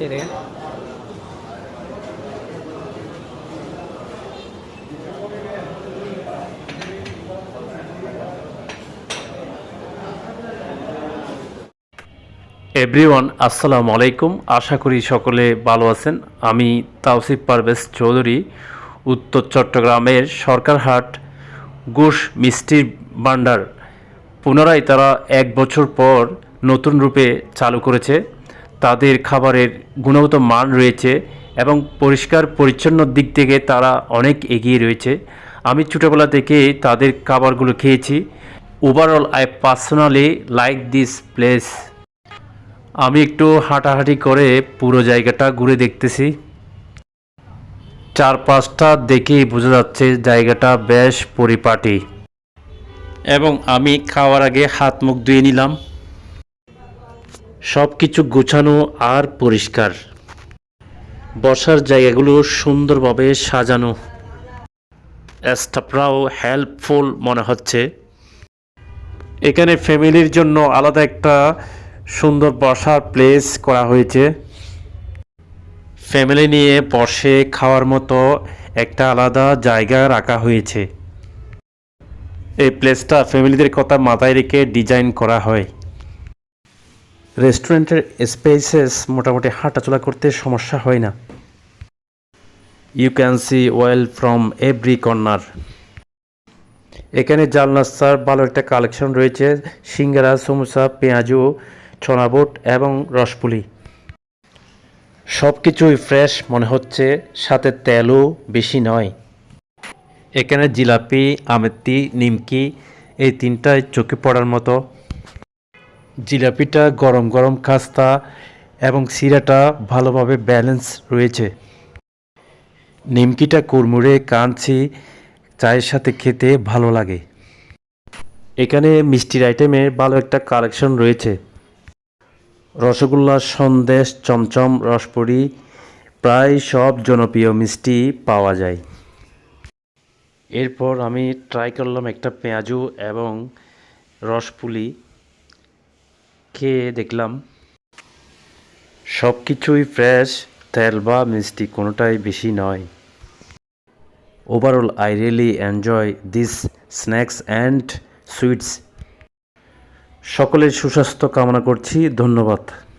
Jadi kan? Everyone আসসালামু আলাইকুম। আশা করি সকলে ভালো আছেন। আমি তাওসিফ পারভেজ চৌধুরী, উত্তর চট্টগ্রামের সরকারহাট ঘোষ মিষ্টির ভান্ডার পুনরায় তারা 1 বছর পর নতুন রূপে চালু করেছে। তাদের খাবারের গুণগত মান রয়েছে এবং পরিষ্কার পরিচ্ছন্ন দিক থেকে তারা অনেক এগিয়ে রয়েছে। আমি ছোটোবেলা থেকে তাদের খাবারগুলো খেয়েছি। Overall I personally like this place. আমি একটু হাঁটাহাঁটি করে পুরো জায়গাটা ঘুরে দেখতেছি। চারপাশটা দেখেই বোঝা যাচ্ছে জায়গাটা বেশ পরিপাটি এবং আমি খাওয়ার আগে হাত মুখ ধুয়ে নিলাম। সব কিছু গোছানো আর পরিষ্কার। বসার জায়গাগুলো সুন্দরভাবে সাজানো। স্টাফরাও হেল্পফুল মনে হচ্ছে। এখানে ফ্যামিলির জন্য আলাদা একটা সুন্দর বসার প্লেস করা হয়েছে। ফ্যামিলি নিয়ে বসে খাওয়ার মতো একটা আলাদা জায়গা রাখা হয়েছে। এই প্লেসটা ফ্যামিলিদের কথা মাথায় রেখে ডিজাইন করা হয়। রেস্টুরেন্টের স্পেসেস মোটামুটি হাঁটাচলা করতে সমস্যা হয় না। You can see well from every corner. এখানে জাল নাস্তার ভালো একটা কালেকশন রয়েছে। সিঙ্গারা, সমোসা, পেঁয়াজু, ছোনাবুট এবং রসপুলি। সব কিছুই ফ্রেশ মনে হচ্ছে, সাথে তেলও বেশি নয়। এখানে জিলাপি, আমেতি, নিমকি এই তিনটাই চোখে পড়ার মতো। জিলাপিটা গরম গরম খাস্তা এবং সিরাটা ভালোভাবে ব্যালেন্স রয়েছে। নিমকিটা কুড়মুড়ে কাঞ্চি, চায়ের সাথে খেতে ভালো লাগে। এখানে মিষ্টির আইটেমের ভালো একটা কালেকশন রয়েছে। রসগোল্লা, সন্দেশ, চমচম, রসপুরি প্রায় সব জনপ্রিয় মিষ্টি পাওয়া যায়। এরপর আমি ট্রাই করলাম একটা পেঁয়াজু এবং রসপুলি। খেয়ে দেখলাম সব কিছুই ফ্রেশ, তেল বা মিষ্টি কোনোটাই বেশি নয়। Overall I really enjoy this snacks and sweets. সকলের সুস্বাস্থ্য কামনা করছি। ধন্যবাদ।